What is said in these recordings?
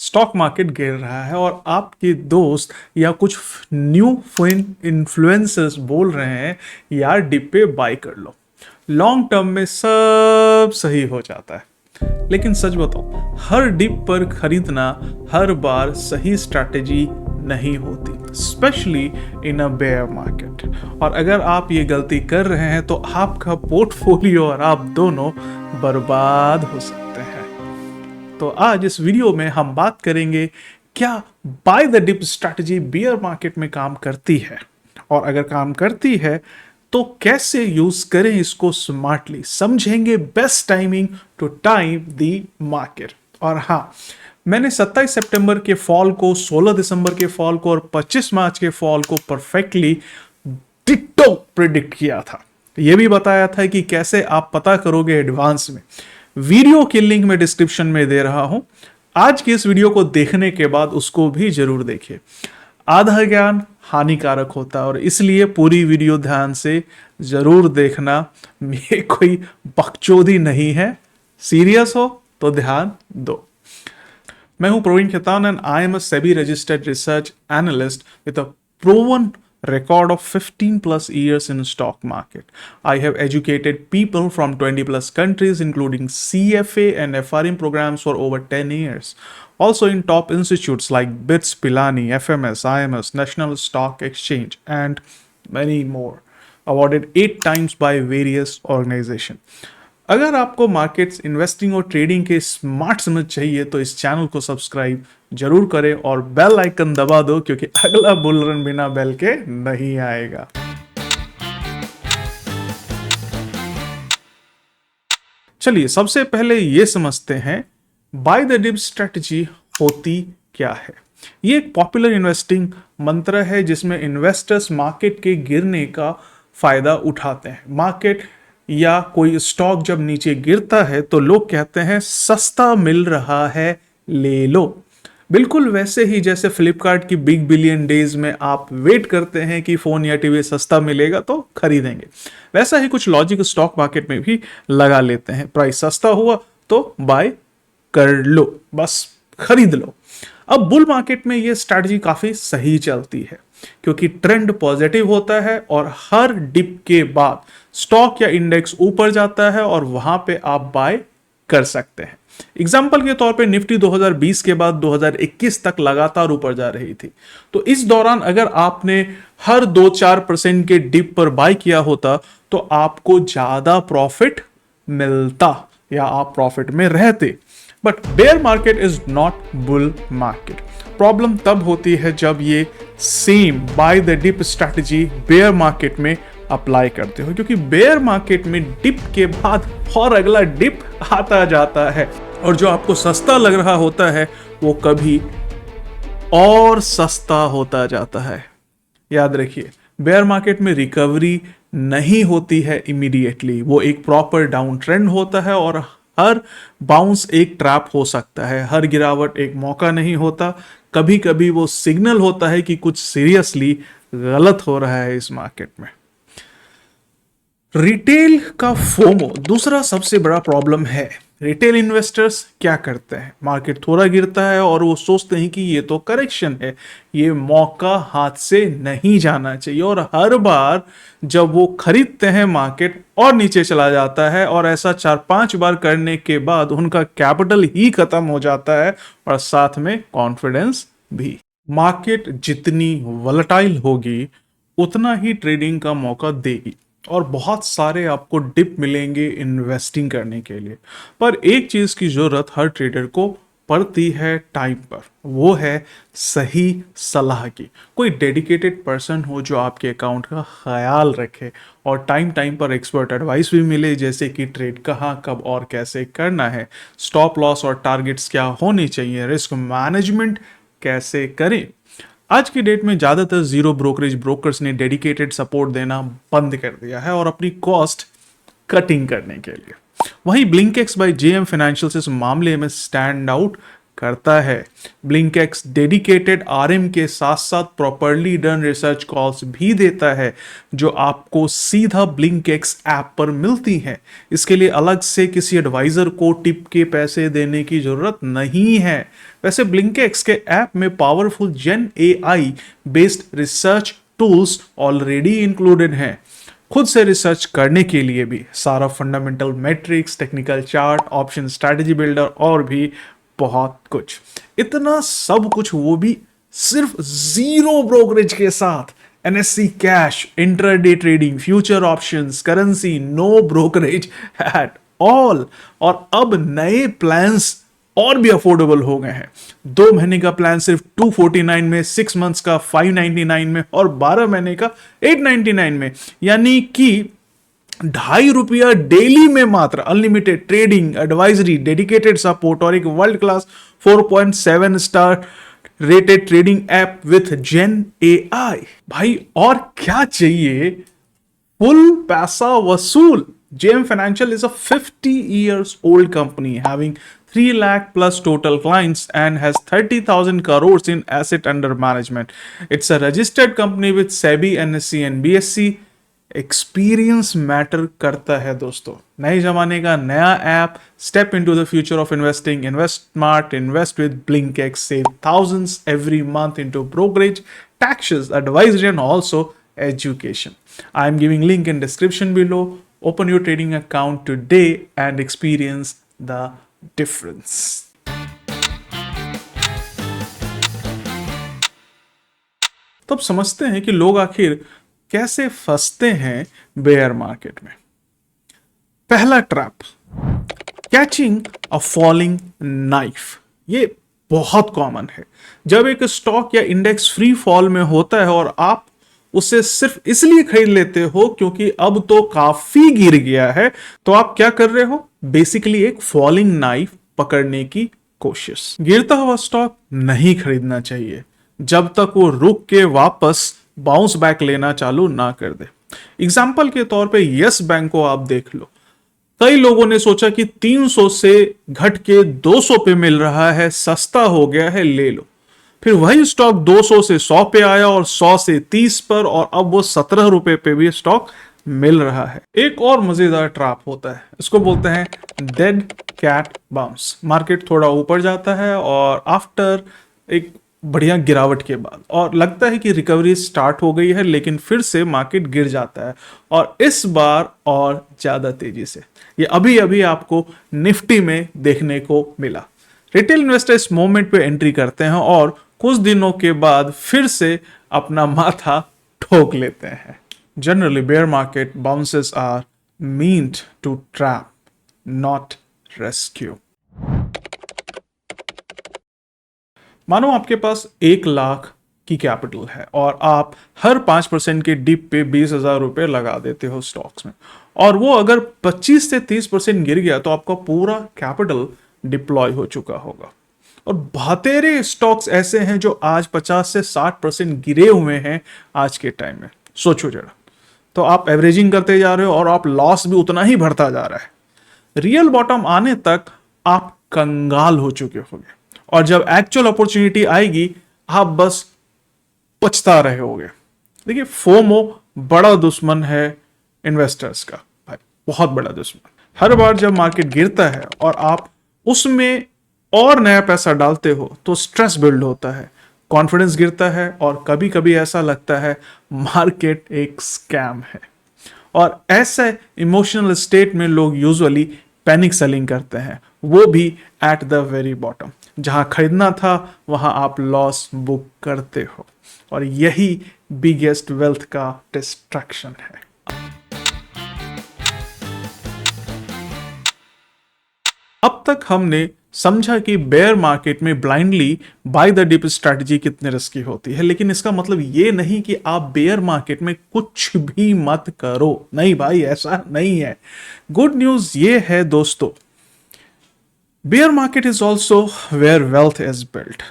Stock market गिर रहा है और आपके दोस्त या कुछ न्यू इन्फ्लुएंसर्स बोल रहे हैं यार डिप पे बाय कर लो, लॉन्ग टर्म में सब सही हो जाता है। लेकिन सच बताओ, हर डिप पर खरीदना हर बार सही स्ट्रैटेजी नहीं होती, specially in a bear market. और अगर आप ये गलती कर रहे हैं तो आपका पोर्टफोलियो और आप दोनों बर्बाद हो सकते हैं। तो आज इस वीडियो में हम बात करेंगे क्या buy the dip strategy bear market में काम करती है, और अगर काम करती है तो कैसे यूज करें इसको स्मार्टली। समझेंगे best timing to time the market. और हाँ, मैंने 27 सितंबर के फॉल को, 16 दिसंबर के फॉल को और 25 मार्च के फॉल को परफेक्टली डिट्टो प्रिडिक्ट किया था। यह भी बताया था कि कैसे आप पता करोगे एडवांस में। वीडियो की लिंक मैं डिस्क्रिप्शन में दे रहा हूं। आज की इस वीडियो को देखने के बाद उसको भी जरूर देखिए। आधा ज्ञान हानिकारक होता है और इसलिए पूरी वीडियो ध्यान से जरूर देखना। ये कोई बकचोदी नहीं है, सीरियस हो तो ध्यान दो। मैं हूं Praveen Khetan and I am a SEBI registered research analyst with a proven record of 15 plus years in stock market. I have educated people from 20 plus countries including CFA and FRM programs for over 10 years. Also in top institutes like BITS, Pilani, FMS, IMS, National Stock Exchange and many more. Awarded 8 times by various organizations. अगर आपको markets, investing और trading के smart समझ चाहिए तो इस channel को subscribe जरूर करें और बेल आइकन दबा दो, क्योंकि अगला बुल रन बिना बेल के नहीं आएगा। चलिए सबसे पहले ये समझते हैं बाय द डिप स्ट्रेटजी होती क्या है। ये एक पॉपुलर इन्वेस्टिंग मंत्र है जिसमें इन्वेस्टर्स मार्केट के गिरने का फायदा उठाते हैं। मार्केट या कोई स्टॉक जब नीचे गिरता है तो लोग कहते हैं सस्ता मिल रहा है, ले लो। बिल्कुल वैसे ही जैसे फ्लिपकार्ट की बिग बिलियन डेज में आप वेट करते हैं कि फोन या टीवी सस्ता मिलेगा तो खरीदेंगे, वैसा ही कुछ लॉजिक स्टॉक मार्केट में भी लगा लेते हैं। प्राइस सस्ता हुआ तो बाय कर लो, बस खरीद लो। अब बुल मार्केट में ये स्ट्रैटेजी काफी सही चलती है क्योंकि ट्रेंड पॉजिटिव होता है और हर डिप के बाद स्टॉक या इंडेक्स ऊपर जाता है और वहां पे आप बाय कर सकते हैं। एग्जाम्पल के तौर पे निफ्टी 2020 के बाद 2021 तक लगातार ऊपर जा रही थी, तो इस दौरान अगर आपने हर 2-4% के डिप पर बाय किया होता तो आपको ज्यादा प्रॉफिट मिलता या आप प्रॉफिट में रहते। But bear market is not bull market. Problem तब होती है जब ये same buy the dip strategy bear market में अप्लाई करते हो, क्योंकि बेयर मार्केट में डिप के बाद और अगला डिप आता जाता है और जो आपको सस्ता लग रहा होता है वो कभी और सस्ता होता जाता है। याद रखिए, बेयर मार्केट में रिकवरी नहीं होती है इमीडिएटली, वो एक प्रॉपर डाउन ट्रेंड होता है और हर बाउंस एक ट्रैप हो सकता है, हर गिरावट एक मौका नहीं होता। कभी कभी वो सिग्नल होता है कि कुछ सीरियसली गलत हो रहा है इस मार्केट में। रिटेल का फोमो दूसरा सबसे बड़ा प्रॉब्लम है। रिटेल इन्वेस्टर्स क्या करते हैं, मार्केट थोड़ा गिरता है और वो सोचते हैं कि ये तो करेक्शन है, ये मौका हाथ से नहीं जाना चाहिए, और हर बार जब वो खरीदते हैं मार्केट और नीचे चला जाता है और ऐसा 4-5 बार करने के बाद उनका कैपिटल ही खत्म हो जाता है और साथ में कॉन्फिडेंस भी। मार्केट जितनी वोलेटाइल होगी उतना ही ट्रेडिंग का मौका देगी और बहुत सारे आपको डिप मिलेंगे इन्वेस्टिंग करने के लिए। पर एक चीज की जरूरत हर ट्रेडर को पड़ती है टाइम पर, वो है सही सलाह की। कोई डेडिकेटेड पर्सन हो जो आपके अकाउंट का ख्याल रखे और टाइम टाइम पर एक्सपर्ट एडवाइस भी मिले, जैसे कि ट्रेड कहाँ, कब और कैसे करना है, स्टॉप लॉस और टारगेट्स क्या होनी चाहिए, रिस्क मैनेजमेंट कैसे करें। आज की डेट में ज्यादातर जीरो ब्रोकरेज ब्रोकर्स ने डेडिकेटेड सपोर्ट देना बंद कर दिया है और अपनी कॉस्ट कटिंग करने के लिए। वहीं ब्लिंकेक्स बाय जेएम फाइनेंशियल इस मामले में स्टैंड आउट करता है। ब्लिंकएक्स डेडिकेटेड आरएम के साथ साथ प्रॉपरली डन रिसर्च कॉल्स भी देता है, जो आपको सीधा ब्लिंकएक्स ऐप पर मिलती हैं। इसके लिए अलग से किसी एडवाइजर को टिप के पैसे देने की जरूरत नहीं है। वैसे ब्लिंकएक्स के ऐप में powerful gen AI based research tools already included हैं। खुद से रिसर्च करने के लिए भी सारा fundamental matrix, technical chart, option strategy builder और भी बहुत कुछ। इतना सब कुछ वो भी सिर्फ जीरो ब्रोकरेज के साथ। NSC cash, intraday trading, future options, currency, no brokerage at all. और अब नए प्लान्स और भी अफोर्डेबल हो गए हैं। 2 महीने का प्लान सिर्फ 249 में, 6 मंथ्स का 599 में और 12 महीने का 899 में, यानी कि ₹2.5 डेली में मात्र। Unlimited trading, advisory, dedicated support और एक world class 4.7 star rated trading app with gen AI. भाई और क्या चाहिए? फुल पैसा वसूल। JM Financial is a 50 years old company having 3 lakh plus total clients and has 30,000 crores in asset under management. It's a registered company with SEBI, NSE and BSE. Experience matter करता है दोस्तों। नए जमाने का नया app, step into the future of investing. Invest smart, invest with Blinkx, save thousands every month into brokerage, taxes, advisory and also education. I am giving link in description below. Open your trading account today and experience the difference. तब समझते हैं कि लोग आखिर कैसे फंसते हैं bear market में। पहला trap, catching a falling knife. ये बहुत कॉमन है। जब एक स्टॉक या इंडेक्स फ्री फॉल में होता है और आप उसे सिर्फ इसलिए खरीद लेते हो क्योंकि अब तो काफी गिर गया है, तो आप क्या कर रहे हो? बेसिकली एक फॉलिंग नाइफ पकड़ने की कोशिश। गिरता हुआ स्टॉक नहीं खरीदना चाहिए जब तक वो रुक के वापस बाउंस बैक लेना चालू ना कर दे। एग्जाम्पल के तौर पे यस बैंक को आप देख लो। कई लोगों ने सोचा कि 300 से घट के 200 पे मिल रहा है, सस्ता हो गया है, ले लो। फिर वही स्टॉक 200 से 100 पे आया और 100 से 30 पर, और अब वो 17 रुपए पे भी स्टॉक मिल रहा है। एक और मजेदार ट्रैप होता है, इसको बोलते हैं डेड कैट बाउंस। मार्केट थोड़ा ऊपर जाता है और आफ्टर एक बढ़िया गिरावट के बाद और लगता है कि रिकवरी स्टार्ट हो गई है, लेकिन फिर से मार्केट गिर जाता है और इस बार और ज्यादा तेजी से। ये अभी अभी आपको निफ्टी में देखने को मिला। रिटेल इन्वेस्टर इस मोमेंट पे एंट्री करते हैं और कुछ दिनों के बाद फिर से अपना माथा ठोक लेते हैं। Generally bear market bounces are meant to trap, not rescue. मानो आपके पास 1 लाख की कैपिटल है और आप हर 5% के डिप पे 20,000 रुपए लगा देते हो स्टॉक्स में, और वो अगर 25 से 30% गिर गया तो आपका पूरा कैपिटल डिप्लॉय हो चुका होगा। और बतेरे स्टॉक्स ऐसे हैं जो आज 50 से 60% गिरे हुए हैं आज के टाइम में। सोचो जरा। तो आप एवरेजिंग करते जा रहे हो और आप लॉस भी उतना ही बढ़ता जा रहा है। रियल बॉटम आने तक आप कंगाल हो चुके होंगे और जब एक्चुअल अपॉर्चुनिटी आएगी आप बस पछता रहे होगे। देखिए, फोमो बड़ा दुश्मन है इन्वेस्टर्स का, भाई बहुत बड़ा दुश्मन। हर बार जब मार्केट गिरता है और आप उसमें और नया पैसा डालते हो तो स्ट्रेस बिल्ड होता है, कॉन्फिडेंस गिरता है और कभी कभी ऐसा लगता है मार्केट एक स्कैम है। और ऐसे इमोशनल स्टेट में लोग यूजुअली पैनिक सेलिंग करते हैं, वो भी एट द वेरी बॉटम। जहां खरीदना था वहां आप लॉस बुक करते हो और यही बिगेस्ट वेल्थ का डिस्ट्रैक्शन है। अब तक हमने समझा कि बेयर मार्केट में blindly buy the dip strategy कितने रिस्की होती है, लेकिन इसका मतलब ये नहीं कि आप बेयर मार्केट में कुछ भी मत करो। नहीं भाई, ऐसा नहीं है। गुड न्यूज ये है दोस्तों, bear market is also where wealth is built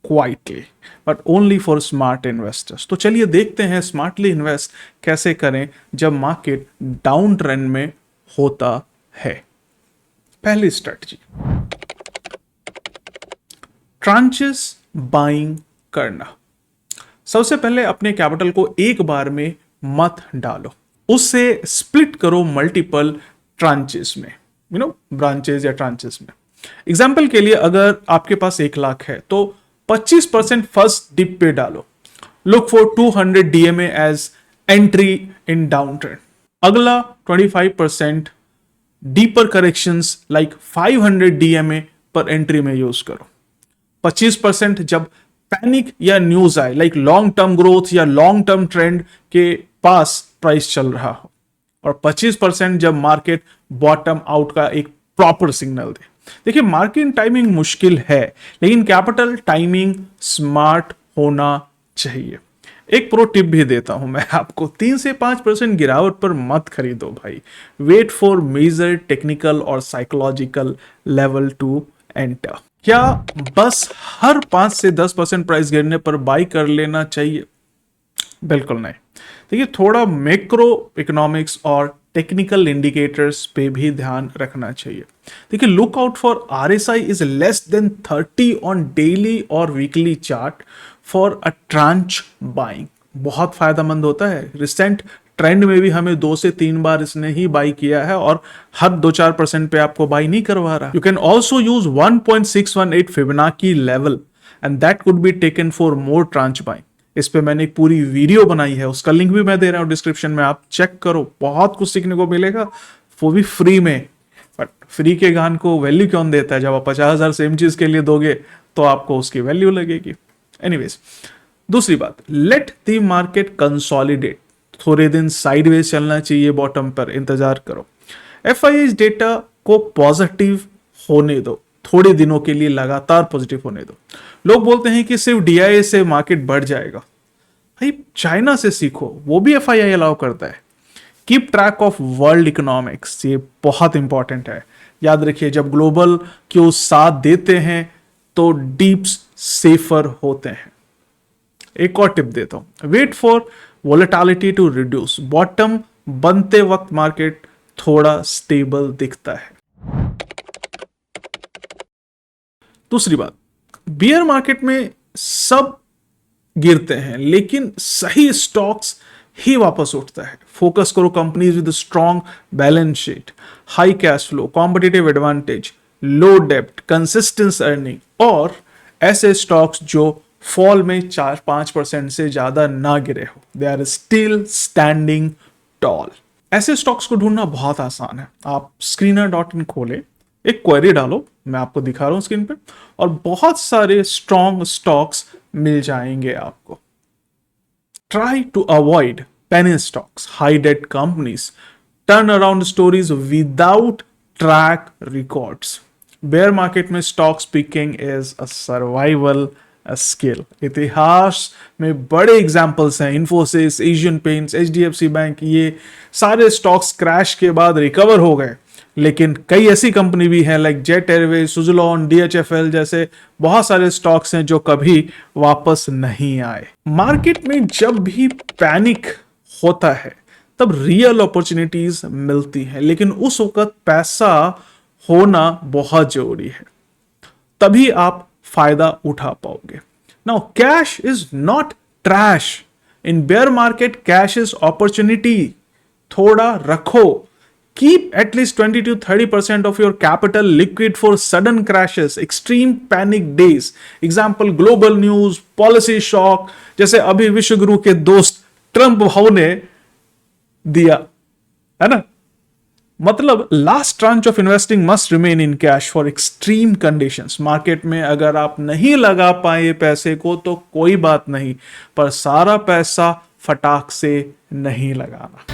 quietly but only for smart investors। तो चलिए देखते हैं स्मार्टली इन्वेस्ट कैसे करें जब मार्केट डाउन ट्रेंड में होता है। पहली स्ट्रेटजी, ट्रांचेस बाइंग करना। सबसे पहले अपने कैपिटल को एक बार में मत डालो, उससे स्प्लिट करो मल्टीपल ट्रांचेस में, ब्रांचेस या ट्रांचेस में। एग्जाम्पल के लिए अगर आपके पास 1 लाख है तो 25% फर्स्ट डिप पे डालो। Look for 200 DMA as entry in down trend. अगला 25% डीपर करेक्शंस लाइक 500 डीएमए पर एंट्री में यूज करो। 25% जब पैनिक या न्यूज आए लाइक लॉन्ग टर्म ग्रोथ या लॉन्ग टर्म ट्रेंड के पास प्राइस चल रहा हो, और 25% जब मार्केट बॉटम आउट का एक प्रॉपर सिग्नल दे। देखिए, मार्केट टाइमिंग मुश्किल है, लेकिन कैपिटल टाइमिंग स्मार्ट होना चाहिए। एक प्रो टिप भी देता हूं मैं आपको, 3 से 5% गिरावट पर मत खरीदो भाई। वेट फॉर मेजर टेक्निकल और साइकोलॉजिकल लेवल टू एंटर। क्या बस हर 5 से 10% प्राइस गिरने पर बाई कर लेना चाहिए? बिल्कुल नहीं। देखिए, थोड़ा मैक्रो इकोनॉमिक्स और टेक्निकल इंडिकेटर्स पे भी ध्यान रखना चाहिए। देखिए, look out for RSI is less than 30 on daily और weekly chart for a tranche buying. बहुत फायदेमंद होता है। रिसेंट ट्रेंड में भी हमें 2 से 3 बार इसने ही बाई किया है और हर 2-4% पे आपको बाई नहीं करवा रहा। You can also use 1.618 Fibonacci level and that could be taken for more tranche buying. इस पे मैंने एक पूरी वीडियो बनाई है, उसका लिंक भी मैं दे रहा हूं डिस्क्रिप्शन में, आप चेक करो, बहुत कुछ सीखने को मिलेगा, वो भी फ्री में। बट फ्री के गान को वैल्यू कौन देता है? जब आप 50,000 सेम चीज के लिए दोगे तो आपको उसकी वैल्यू लगेगी। एनीवेज, दूसरी बात, लेट द मार्केट कंसोलिडेट। थोड़े दिन साइडवेज चलना चाहिए, बॉटम पर इंतजार करो। एफआईआई डेटा को पॉजिटिव होने दो, थोड़े दिनों के लिए लगातार पॉजिटिव होने दो। लोग बोलते हैं कि सिर्फ डीआईए से मार्केट बढ़ जाएगा। भाई, चाइना से सीखो, वो भी एफआईआई अलाउ करता है। Keep track of world economics, ये बहुत इंपॉर्टेंट है। याद रखिए, जब ग्लोबल क्यों साथ देते हैं तो डीप्स सेफर होते हैं। एक और टिप देता हूं, wait for volatility to reduce. Bottom बनते वक्त मार्केट थोड़ा स्टेबल दिखता है। दूसरी बात, बियर मार्केट में सब गिरते हैं, लेकिन सही स्टॉक्स ही वापस उठता है। फोकस करो companies with strong balance sheet, high cash flow, competitive advantage, low डेब्ट, कंसिस्टेंट अर्निंग, और ऐसे स्टॉक्स जो फॉल में 4-5% से ज्यादा ना गिरे हो। They are still standing tall. ऐसे स्टॉक्स को ढूंढना बहुत आसान है। आप screener.in खोले, एक क्वेरी डालो, मैं आपको दिखा रहा हूं स्क्रीन पे, और बहुत सारे स्ट्रॉन्ग स्टॉक्स मिल जाएंगे आपको। Try to avoid penny stocks, high debt companies, turn around stories without track records. Bear market में stocks picking is a survival skill. इतिहास में बड़े एग्जांपल्स हैं, इन्फोसिस, एशियन पेंट्स, एचडीएफसी बैंक, ये सारे स्टॉक्स क्रैश के बाद रिकवर हो गए। लेकिन कई ऐसी कंपनी भी हैं लाइक जेट एयरवेज, सुजुलॉन, डीएचएफएल जैसे बहुत सारे स्टॉक्स हैं जो कभी वापस नहीं आए। मार्केट में जब भी पैनिक होता है तब रियल अपॉर्चुनिटीज मिलती हैं, लेकिन उस वक्त पैसा होना बहुत जरूरी है, तभी आप फायदा उठा पाओगे। Now, cash is not trash. In bear market cash is opportunity. थोड़ा रखो। Keep at least 20 to 30% of your capital liquid for sudden crashes, extreme panic days. Example, global news, policy shock, जैसे अभी विश्वगुरु के दोस्त ट्रंप भाव ने दिया है ना। मतलब last tranche of investing must remain in cash for extreme conditions. Market में अगर आप नहीं लगा पाए पैसे को तो कोई बात नहीं, पर सारा पैसा फटाक से नहीं लगाना।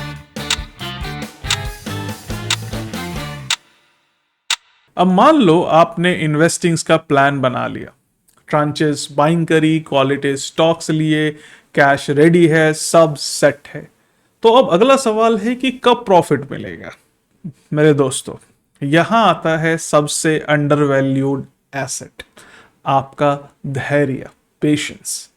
अब मान लो आपने इन्वेस्टिंग्स का प्लान बना लिया, ट्रांचेस बाइंग करी, क्वालिटी स्टॉक्स लिए, कैश रेडी है, सब सेट है। तो अब अगला सवाल है कि कब प्रॉफिट मिलेगा। मेरे दोस्तों, यहां आता है सबसे अंडर वैल्यूड एसेट, आपका धैर्य, पेशेंस।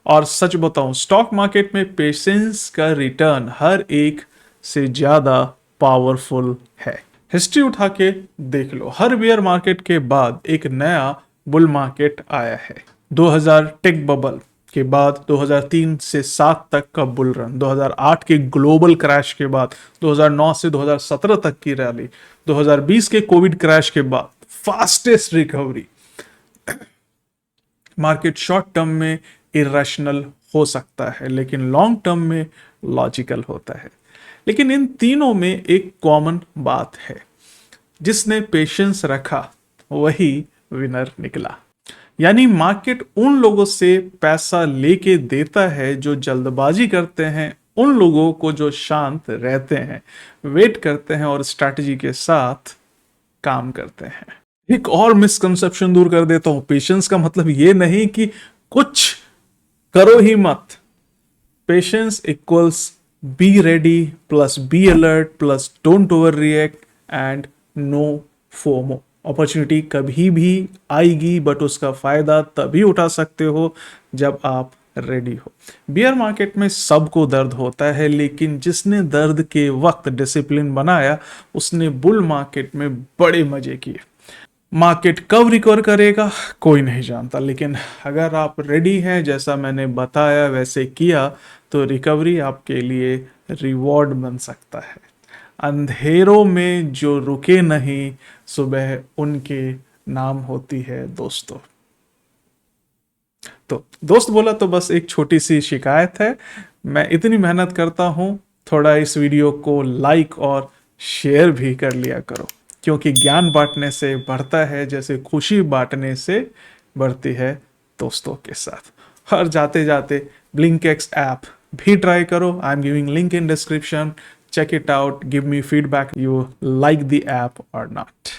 और सच बताऊं, स्टॉक मार्केट में पेशेंस का रिटर्न हर एक से ज्यादा पावरफुल है। हिस्ट्री उठा के देख लो, हर बियर मार्केट के बाद एक नया बुल मार्केट आया है। 2000 टेक बबल के बाद 2003 से 7 तक का बुल रन, 2008 के ग्लोबल क्रैश के बाद 2009 से 2017 तक की रैली, 2020 के कोविड क्रैश के बाद fastest recovery. Market short term में इरेशनल हो सकता है लेकिन लॉन्ग टर्म में लॉजिकल होता है। लेकिन इन तीनों में एक कॉमन बात है, जिसने पेशेंस रखा वही विनर निकला। यानी मार्केट उन लोगों से पैसा लेके देता है जो जल्दबाजी करते हैं, उन लोगों को जो शांत रहते हैं, वेट करते हैं और स्ट्रैटेजी के साथ काम करते हैं। एक और मिसकंसेप्शन दूर कर देता हूं, पेशेंस का मतलब ये नहीं कि कुछ करो ही मत। Patience equals be ready plus be alert plus don't overreact and no FOMO. Opportunity कभी भी आएगी बट उसका फायदा तभी उठा सकते हो जब आप रेडी हो। बियर मार्केट में सबको दर्द होता है लेकिन जिसने दर्द के वक्त डिसिप्लिन बनाया उसने बुल मार्केट में बड़े मजे किए। मार्केट कब रिकवर करेगा कोई नहीं जानता, लेकिन अगर आप रेडी हैं, जैसा मैंने बताया वैसे किया, तो रिकवरी आपके लिए रिवॉर्ड बन सकता है। अंधेरों में जो रुके नहीं, सुबह उनके नाम होती है दोस्तों। तो दोस्त बोला तो बस एक छोटी सी शिकायत है, मैं इतनी मेहनत करता हूं, थोड़ा इस वीडियो को लाइक और शेयर भी कर लिया करो, क्योंकि ज्ञान बांटने से बढ़ता है जैसे खुशी बांटने से बढ़ती है दोस्तों के साथ। और जाते जाते ब्लिंकएक्स ऐप भी ट्राई करो, I am giving link in description, check it out, give me feedback, you like the app or not.